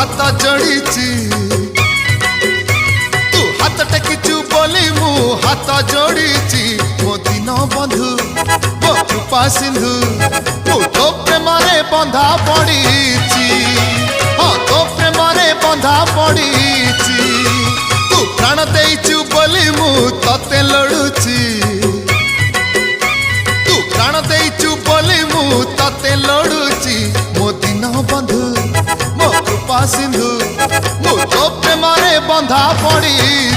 हाथ जोड़ी तू हाथ टेकिचु बोली मु हाथ जोड़ी मो दिन बंधु मो कृपा सिंधु तू तो प्रेम बंधा पड़ी हाँ तो प्रेम बंधा पड़ी तू प्राण देचु बोली मु तते लड़ुची तू प्राण देचु बोली मु तते लड़ुची मो दिन बंधु मो कृपा सिंधु मु तो प्रेम बंधा पड़ी।